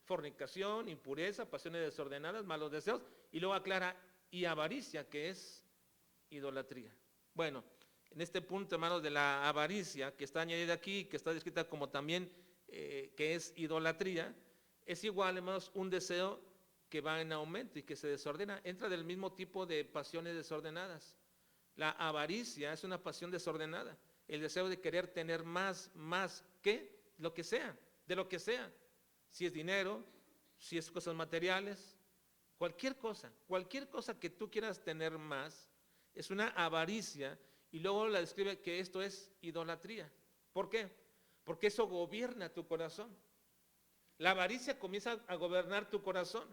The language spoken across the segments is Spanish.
fornicación, impureza, pasiones desordenadas, malos deseos, y luego aclara, y avaricia, que es idolatría. Bueno, en este punto, hermanos, de la avaricia, que está añadida aquí, que está descrita como también que es idolatría, es igual, hermanos, un deseo que va en aumento y que se desordena, entra del mismo tipo de pasiones desordenadas. La avaricia es una pasión desordenada, el deseo de querer tener más que lo que sea, de lo que sea, si es dinero, si es cosas materiales, cualquier cosa que tú quieras tener más, es una avaricia, y luego la describe que esto es idolatría. ¿Por qué? Porque eso gobierna tu corazón. La avaricia comienza a gobernar tu corazón.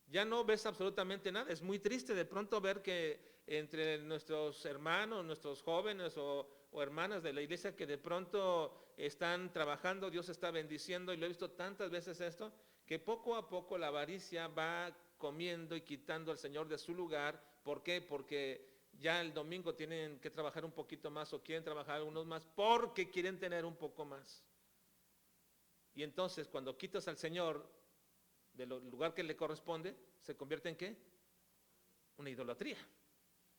Ya no ves absolutamente nada. Es muy triste de pronto ver que entre nuestros hermanos, nuestros jóvenes o hermanas de la iglesia que de pronto están trabajando, Dios está bendiciendo, y lo he visto tantas veces esto, que poco a poco la avaricia va comiendo y quitando al Señor de su lugar. ¿Por qué? Porque ya el domingo tienen que trabajar un poquito más o quieren trabajar algunos más porque quieren tener un poco más. Y entonces cuando quitas al Señor del lugar que le corresponde, se convierte en ¿qué? Una idolatría.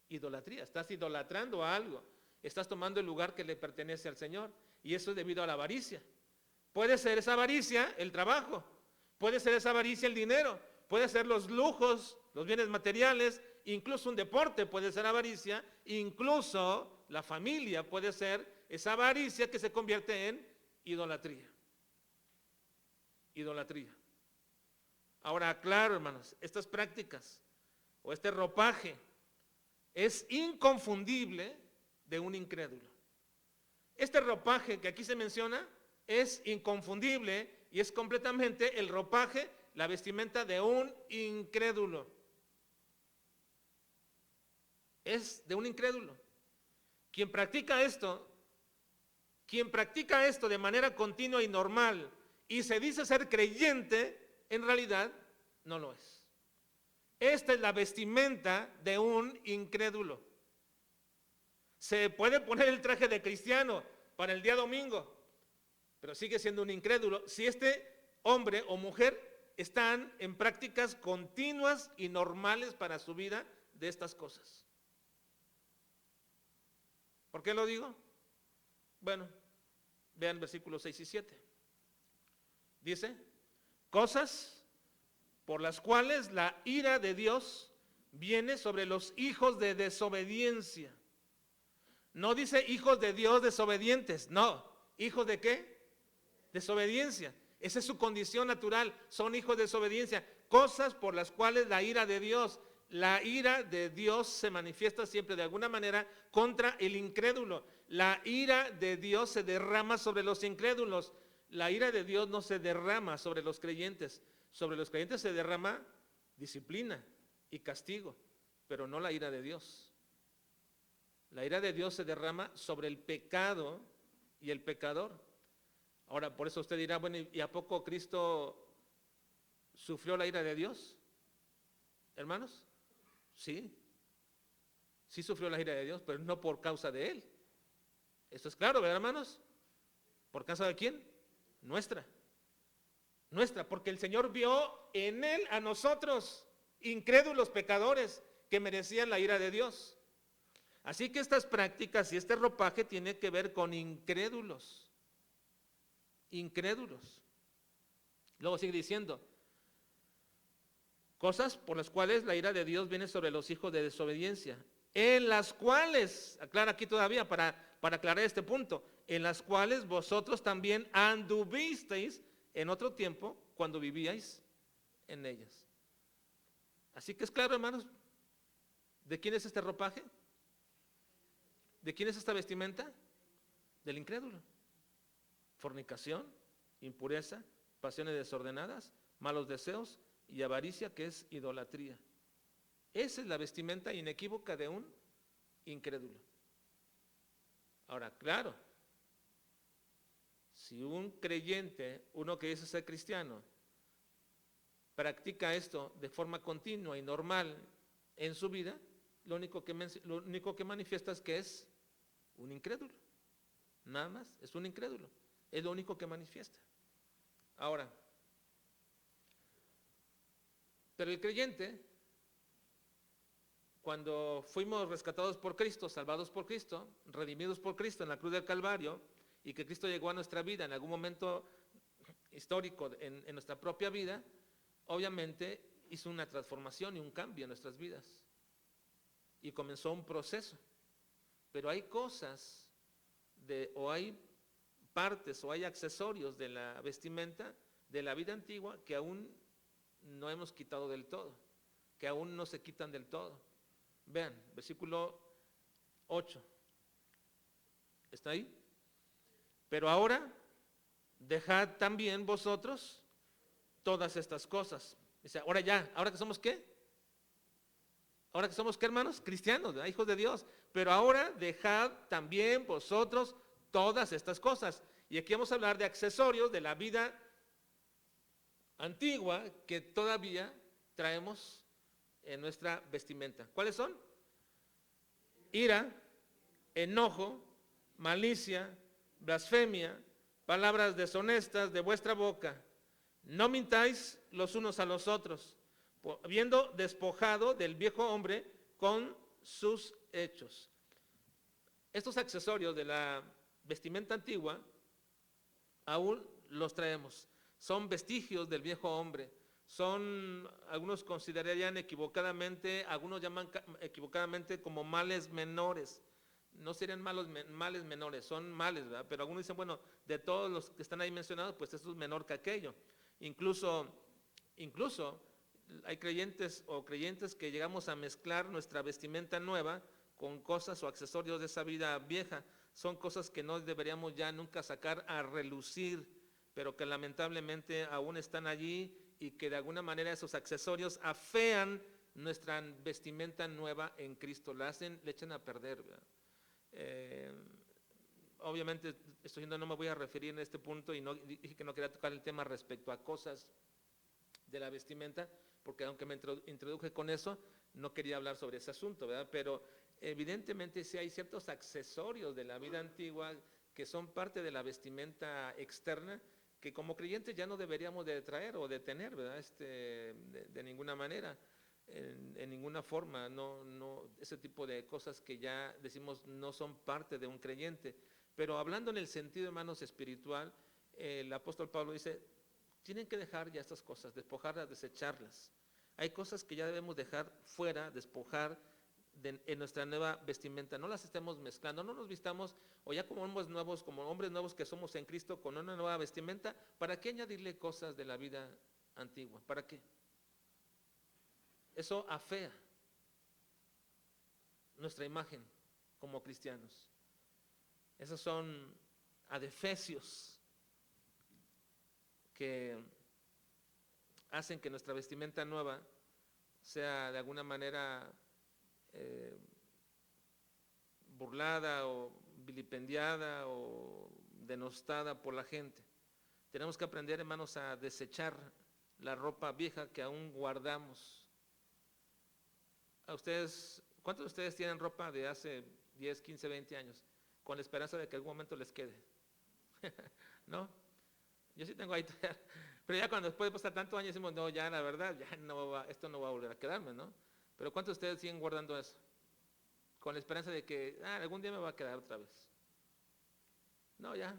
Idolatría, estás idolatrando a algo, estás tomando el lugar que le pertenece al Señor, y eso es debido a la avaricia. Puede ser esa avaricia el trabajo, puede ser esa avaricia el dinero, puede ser los lujos, los bienes materiales, incluso un deporte puede ser avaricia, incluso la familia puede ser esa avaricia que se convierte en idolatría. Idolatría. Ahora, claro, hermanos, estas prácticas o este ropaje es inconfundible de un incrédulo. Este ropaje que aquí se menciona es inconfundible y es completamente el ropaje, la vestimenta de un incrédulo. Es de un incrédulo. Quien practica esto de manera continua y normal y se dice ser creyente, en realidad no lo es. Esta es la vestimenta de un incrédulo. Se puede poner el traje de cristiano para el día domingo, pero sigue siendo un incrédulo si este hombre o mujer están en prácticas continuas y normales para su vida de estas cosas. ¿Por qué lo digo? Bueno, vean versículos 6 y 7. Dice, cosas por las cuales la ira de Dios viene sobre los hijos de desobediencia. No dice hijos de Dios desobedientes, no. ¿Hijos de qué? Desobediencia. Esa es su condición natural, son hijos de desobediencia. Cosas por las cuales la ira de Dios se manifiesta siempre de alguna manera contra el incrédulo. La ira de Dios se derrama sobre los incrédulos. La ira de Dios no se derrama sobre los creyentes. Sobre los creyentes se derrama disciplina y castigo, pero no la ira de Dios. La ira de Dios se derrama sobre el pecado y el pecador. Ahora, por eso usted dirá, bueno, ¿y a poco Cristo sufrió la ira de Dios? Hermanos, sí sufrió la ira de Dios, pero no por causa de Él. Esto es claro, ¿verdad, hermanos? ¿Por causa de quién? Nuestra, porque el Señor vio en Él a nosotros, incrédulos pecadores, que merecían la ira de Dios. Así que estas prácticas y este ropaje tiene que ver con incrédulos. Luego sigue diciendo, cosas por las cuales la ira de Dios viene sobre los hijos de desobediencia, en las cuales, aclara aquí todavía para aclarar este punto, en las cuales vosotros también anduvisteis en otro tiempo cuando vivíais en ellas. Así que es claro, hermanos, ¿de quién es este ropaje? ¿De quién es esta vestimenta? Del incrédulo. Fornicación, impureza, pasiones desordenadas, malos deseos y avaricia, que es idolatría. Esa es la vestimenta inequívoca de un incrédulo. Ahora, claro, si un creyente, uno que dice ser cristiano, practica esto de forma continua y normal en su vida, lo único que manifiesta es que es un incrédulo. Nada más, es un incrédulo. Es lo único que manifiesta. Ahora, Pero el creyente, cuando fuimos rescatados por Cristo, salvados por Cristo, redimidos por Cristo en la cruz del Calvario, y que Cristo llegó a nuestra vida en algún momento histórico en nuestra propia vida, obviamente hizo una transformación y un cambio en nuestras vidas. Y comenzó un proceso. Pero hay cosas, o hay partes, o hay accesorios de la vestimenta de la vida antigua que aún no hemos quitado del todo, que aún no se quitan del todo. Vean, versículo 8. ¿Está ahí? Pero ahora, dejad también vosotros todas estas cosas. Dice, ahora ya, ¿ahora que somos qué? ¿Ahora que somos qué, hermanos? Cristianos, ¿verdad? Hijos de Dios. Pero ahora dejad también vosotros todas estas cosas. Y aquí vamos a hablar de accesorios de la vida antigua que todavía traemos en nuestra vestimenta. ¿Cuáles son? Ira, enojo, malicia, blasfemia, palabras deshonestas de vuestra boca. No mintáis los unos a los otros, habiendo despojado del viejo hombre con sus hechos. Estos accesorios de la vestimenta antigua aún los traemos. Son vestigios del viejo hombre. Son, algunos considerarían equivocadamente, algunos llaman equivocadamente como males menores. No serían males menores, son males, ¿verdad? Pero algunos dicen, bueno, de todos los que están ahí mencionados, pues esto es menor que aquello. Incluso hay creyentes o creyentes que llegamos a mezclar nuestra vestimenta nueva con cosas o accesorios de esa vida vieja. Son cosas que no deberíamos ya nunca sacar a relucir, pero que lamentablemente aún están allí y que de alguna manera esos accesorios afean nuestra vestimenta nueva en Cristo, le echan a perder, ¿verdad? Obviamente estoy diciendo, no me voy a referir en este punto y dije que no quería tocar el tema respecto a cosas de la vestimenta, porque aunque me introduje con eso, no quería hablar sobre ese asunto, ¿verdad? Pero evidentemente sí hay ciertos accesorios de la vida antigua que son parte de la vestimenta externa que como creyentes ya no deberíamos de traer o de tener, ¿verdad? De ninguna manera, en ninguna forma, no, ese tipo de cosas que ya decimos no son parte de un creyente. Pero hablando en el sentido, hermanos, espiritual, el apóstol Pablo dice, tienen que dejar ya estas cosas, despojarlas, desecharlas. Hay cosas que ya debemos dejar fuera, despojar en nuestra nueva vestimenta. No las estemos mezclando, no nos vistamos, o ya como hombres nuevos que somos en Cristo, con una nueva vestimenta. ¿Para qué añadirle cosas de la vida antigua? ¿Para qué? Eso afea nuestra imagen como cristianos. Esos son adefesios que hacen que nuestra vestimenta nueva sea de alguna manera burlada o vilipendiada o denostada por la gente. Tenemos que aprender, hermanos, a desechar la ropa vieja que aún guardamos. A ustedes, ¿cuántos de ustedes tienen ropa de hace 10, 15, 20 años? Con la esperanza de que algún momento les quede. ¿No? Yo sí tengo ahí, pero ya cuando después de pasar tantos años decimos, no, ya la verdad, ya esto no va a volver a quedarme, ¿no? Pero ¿cuántos de ustedes siguen guardando eso? Con la esperanza de que algún día me va a quedar otra vez. No, ya.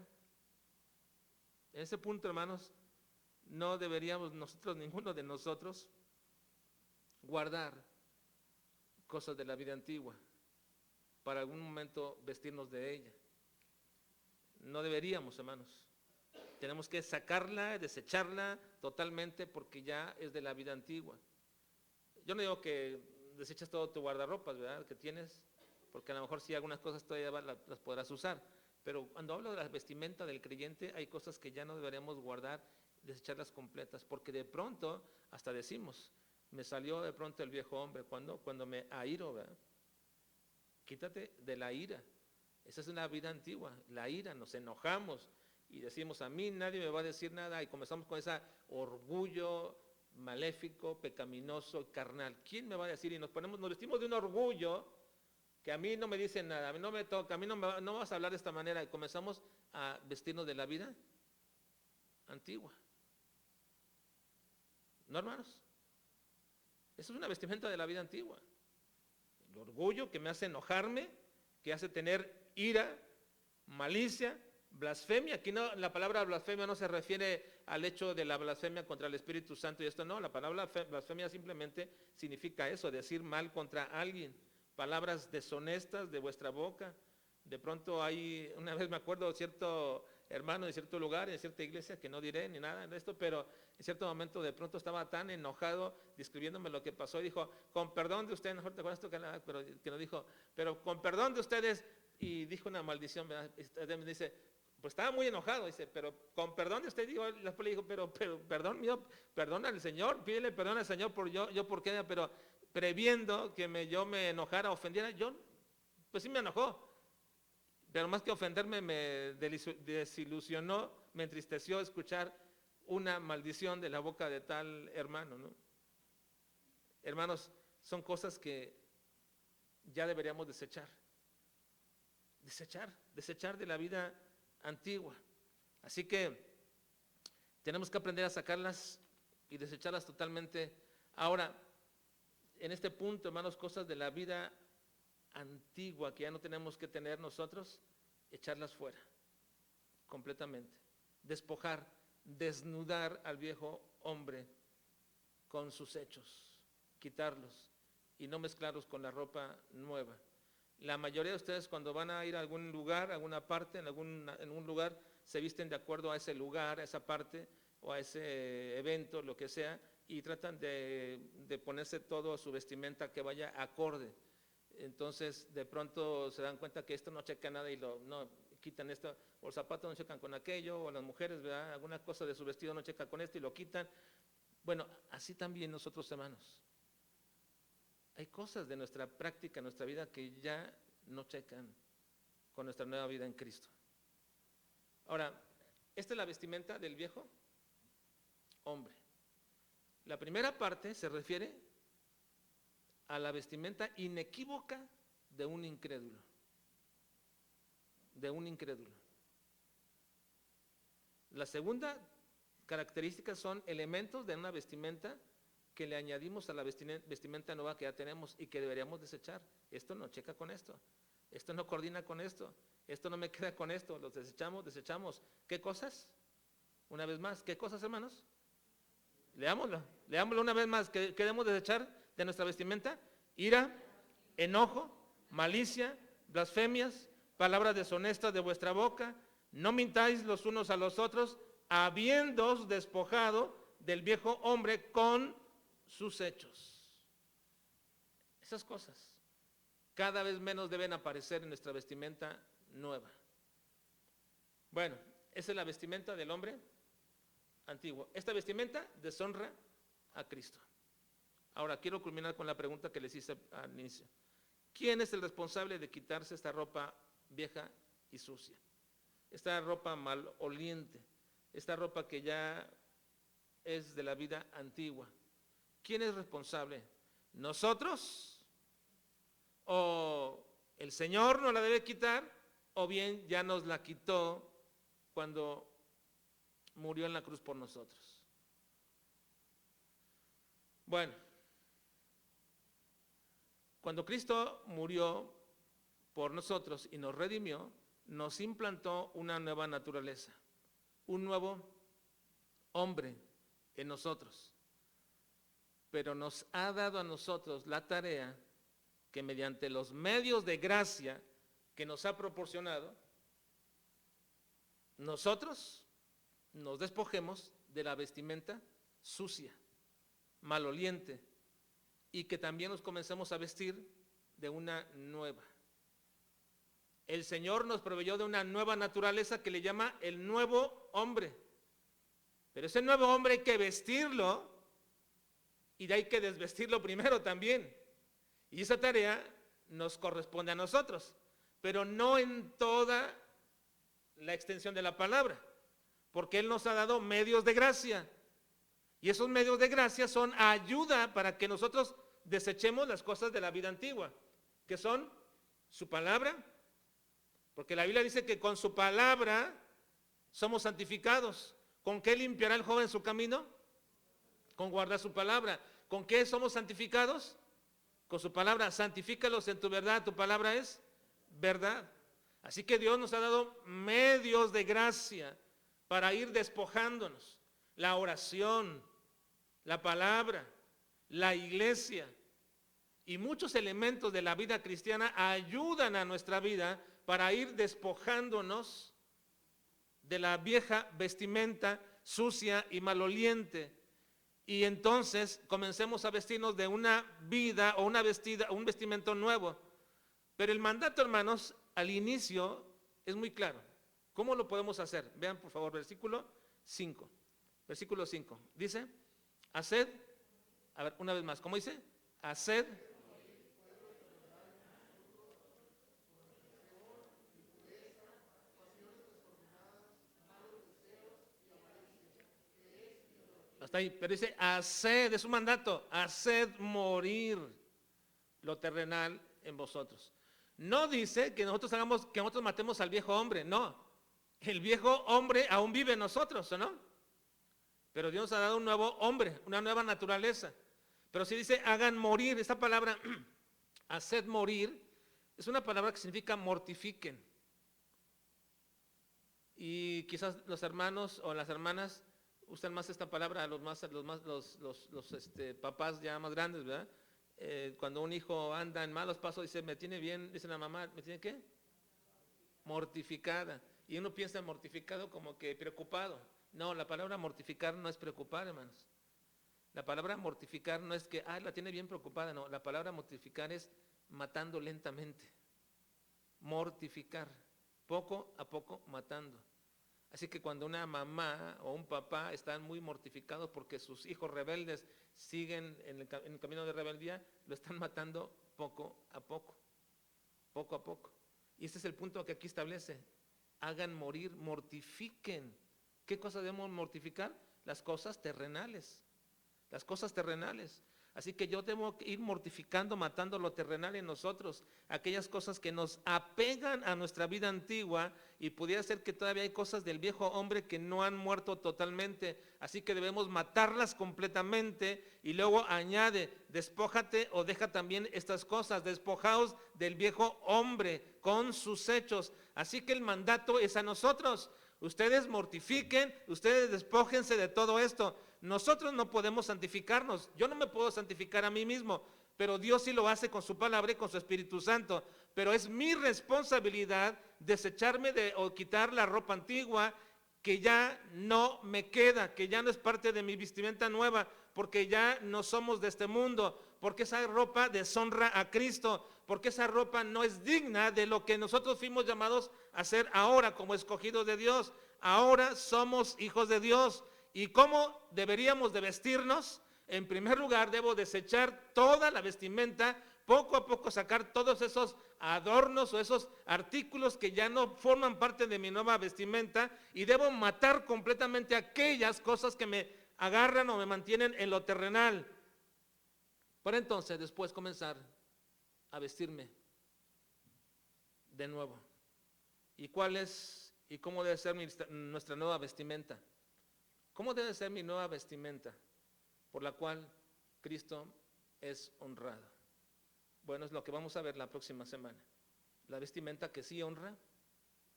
En ese punto, hermanos, no deberíamos ninguno de nosotros, guardar cosas de la vida antigua para algún momento vestirnos de ella. No deberíamos, hermanos. Tenemos que sacarla, desecharla totalmente porque ya es de la vida antigua. Yo no digo que deseches todo tu guardarropas, ¿verdad? Que tienes, porque a lo mejor sí algunas cosas todavía las podrás usar. Pero cuando hablo de la vestimenta del creyente, hay cosas que ya no deberíamos guardar, desecharlas completas, porque de pronto hasta decimos, me salió de pronto el viejo hombre, cuando me airo, ¿verdad? Quítate de la ira. Esa es una vida antigua, la ira, nos enojamos y decimos, a mí nadie me va a decir nada, y comenzamos con ese orgullo maléfico, pecaminoso y carnal. ¿Quién me va a decir? Y nos vestimos de un orgullo que a mí no me dicen nada, a mí no me toca, a mí no vas a hablar de esta manera, y comenzamos a vestirnos de la vida antigua. ¿No, hermanos? Eso es una vestimenta de la vida antigua. El orgullo que me hace enojarme, que hace tener ira, malicia, blasfemia. Aquí no, la palabra blasfemia no se refiere al hecho de la blasfemia contra el Espíritu Santo y esto no, la palabra blasfemia simplemente significa eso, decir mal contra alguien, palabras deshonestas de vuestra boca. De pronto hay, una vez me acuerdo, cierto hermano en cierto lugar, en cierta iglesia, que no diré ni nada de esto, pero en cierto momento de pronto estaba tan enojado describiéndome lo que pasó y dijo, con perdón de ustedes, mejor te acuerdas esto que no dijo, pero con perdón de ustedes, y dijo una maldición, ¿verdad? Me dice, pues estaba muy enojado, dice, pero con perdón de usted, digo, después le dijo, pero perdón mío, perdona al Señor, pídele perdón al Señor por yo por qué, pero previendo que yo me enojara, ofendiera, yo, pues sí me enojó. Pero más que ofenderme, me desilusionó, me entristeció escuchar una maldición de la boca de tal hermano, ¿no? Hermanos, son cosas que ya deberíamos desechar. Desechar de la vida antigua. Así que tenemos que aprender a sacarlas y desecharlas totalmente. Ahora, en este punto, hermanos, cosas de la vida antigua que ya no tenemos que tener nosotros, echarlas fuera, completamente. Despojar, desnudar al viejo hombre con sus hechos, quitarlos y no mezclarlos con la ropa nueva. La mayoría de ustedes cuando van a ir a algún lugar, a alguna parte, en un lugar, se visten de acuerdo a ese lugar, a esa parte o a ese evento, lo que sea, y tratan de ponerse todo a su vestimenta que vaya acorde. Entonces, de pronto se dan cuenta que esto no checa nada y no quitan esto, o los zapatos no checan con aquello, o las mujeres, ¿verdad? Alguna cosa de su vestido no checa con esto y lo quitan. Bueno, así también nosotros, hermanos. Hay cosas de nuestra práctica, nuestra vida, que ya no checan con nuestra nueva vida en Cristo. Ahora, esta es la vestimenta del viejo hombre. La primera parte se refiere a la vestimenta inequívoca de un incrédulo. De un incrédulo. La segunda característica son elementos de una vestimenta que le añadimos a la vestimenta nueva que ya tenemos y que deberíamos desechar. Esto no checa con esto, esto no coordina con esto, esto no me queda con esto, los desechamos. ¿Qué cosas? Una vez más, ¿qué cosas, hermanos? Leámoslo una vez más. ¿Qué debemos desechar de nuestra vestimenta? Ira, enojo, malicia, blasfemias, palabras deshonestas de vuestra boca. No mintáis los unos a los otros, habiéndoos despojado del viejo hombre con sus hechos. Esas cosas cada vez menos deben aparecer en nuestra vestimenta nueva. Bueno, esa es la vestimenta del hombre antiguo. Esta vestimenta deshonra a Cristo. Ahora, quiero culminar con la pregunta que les hice al inicio. ¿Quién es el responsable de quitarse esta ropa vieja y sucia? Esta ropa maloliente, esta ropa que ya es de la vida antigua. ¿Quién es responsable? ¿Nosotros? ¿O el Señor nos la debe quitar? ¿O bien ya nos la quitó cuando murió en la cruz por nosotros? Bueno, cuando Cristo murió por nosotros y nos redimió, nos implantó una nueva naturaleza, un nuevo hombre en nosotros. Pero nos ha dado a nosotros la tarea que mediante los medios de gracia que nos ha proporcionado, nosotros nos despojemos de la vestimenta sucia, maloliente, y que también nos comencemos a vestir de una nueva. El Señor nos proveyó de una nueva naturaleza que le llama el nuevo hombre. Pero ese nuevo hombre hay que vestirlo y hay que desvestirlo primero también. Y esa tarea nos corresponde a nosotros, pero no en toda la extensión de la palabra, porque Él nos ha dado medios de gracia. Y esos medios de gracia son ayuda para que nosotros desechemos las cosas de la vida antigua, que son su palabra, porque la Biblia dice que con su palabra somos santificados. ¿Con qué limpiará el joven su camino? Con guardar su palabra. ¿Con qué somos santificados? Con su palabra. Santifícalos en tu verdad, tu palabra es verdad. Así que Dios nos ha dado medios de gracia para ir despojándonos. La oración, la palabra, la iglesia y muchos elementos de la vida cristiana ayudan a nuestra vida para ir despojándonos de la vieja vestimenta sucia y maloliente. Y entonces comencemos a vestirnos de una vida o un vestimento nuevo. Pero el mandato, hermanos, al inicio es muy claro. ¿Cómo lo podemos hacer? Vean por favor, versículo 5. Versículo 5. Dice, haced, a ver, una vez más, ¿cómo dice? Haced. Hasta ahí, pero dice, haced, es un mandato, haced morir lo terrenal en vosotros. No dice que nosotros matemos al viejo hombre, no. El viejo hombre aún vive en nosotros, ¿o no? Pero Dios nos ha dado un nuevo hombre, una nueva naturaleza. Pero si dice, hagan morir, esta palabra, haced morir, es una palabra que significa mortifiquen. Y quizás los hermanos o las hermanas usan más esta palabra, los papás ya más grandes, ¿verdad? Cuando un hijo anda en malos pasos, dice, me tiene bien, dice la mamá, ¿me tiene qué? Mortificada. Y uno piensa en mortificado como que preocupado. No, la palabra mortificar no es preocupar, hermanos. La palabra mortificar no es que, la tiene bien preocupada, no. La palabra mortificar es matando lentamente. Mortificar, poco a poco matando. Así que cuando una mamá o un papá están muy mortificados porque sus hijos rebeldes siguen en el camino de rebeldía, lo están matando poco a poco, poco a poco. Y este es el punto que aquí establece, hagan morir, mortifiquen. ¿Qué cosas debemos mortificar? Las cosas terrenales, las cosas terrenales. Así que yo debo ir mortificando, matando lo terrenal en nosotros, aquellas cosas que nos apegan a nuestra vida antigua, y pudiera ser que todavía hay cosas del viejo hombre que no han muerto totalmente, así que debemos matarlas completamente. Y luego añade, despójate o deja también estas cosas, despojaos del viejo hombre con sus hechos. Así que el mandato es a nosotros. Ustedes mortifiquen, ustedes despójense de todo esto. Nosotros no podemos santificarnos, yo no me puedo santificar a mí mismo, pero Dios sí lo hace con su palabra y con su Espíritu Santo. Pero es mi responsabilidad desecharme o quitar la ropa antigua que ya no me queda, que ya no es parte de mi vestimenta nueva, porque ya no somos de este mundo, porque esa ropa deshonra a Cristo, porque esa ropa no es digna de lo que nosotros fuimos llamados a hacer ahora como escogidos de Dios. Ahora somos hijos de Dios. ¿Y cómo deberíamos de vestirnos? En primer lugar, debo desechar toda la vestimenta, poco a poco sacar todos esos adornos o esos artículos que ya no forman parte de mi nueva vestimenta, y debo matar completamente aquellas cosas que me agarran o me mantienen en lo terrenal, para entonces después comenzar a vestirme de nuevo. ¿Y cuál es y cómo debe ser nuestra nueva vestimenta? ¿Cómo debe ser mi nueva vestimenta por la cual Cristo es honrado? Bueno, es lo que vamos a ver la próxima semana. La vestimenta que sí honra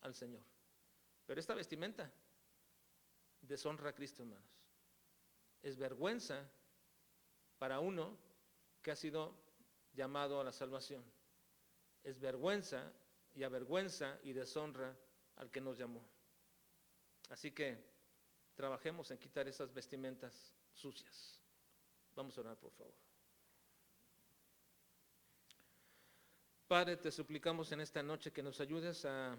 al Señor. Pero esta vestimenta deshonra a Cristo, hermanos. Es vergüenza para uno que ha sido llamado a la salvación. Es vergüenza y avergüenza y deshonra al que nos llamó. Así que trabajemos en quitar esas vestimentas sucias. Vamos a orar, por favor. Padre, te suplicamos en esta noche que nos ayudes a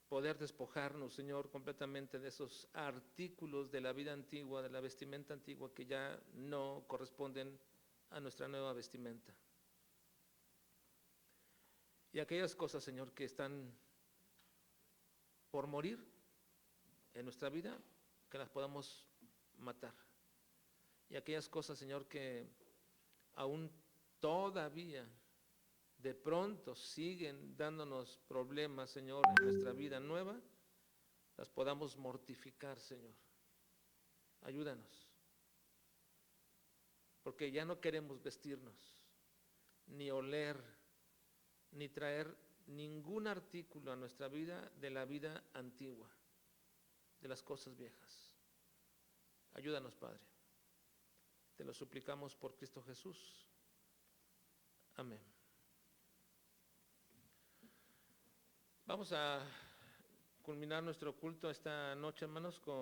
poder despojarnos, Señor, completamente de esos artículos de la vida antigua, de la vestimenta antigua que ya no corresponden a nuestra nueva vestimenta. Y aquellas cosas, Señor, que están por morir en nuestra vida, que las podamos matar. Y aquellas cosas, Señor, que aún todavía de pronto siguen dándonos problemas, Señor, en nuestra vida nueva, las podamos mortificar, Señor. Ayúdanos. porque ya no queremos vestirnos, ni oler, ni traer ningún artículo a nuestra vida de la vida antigua, de las cosas viejas. Ayúdanos, Padre. Te lo suplicamos por Cristo Jesús. Amén. Vamos a culminar nuestro culto esta noche, hermanos, con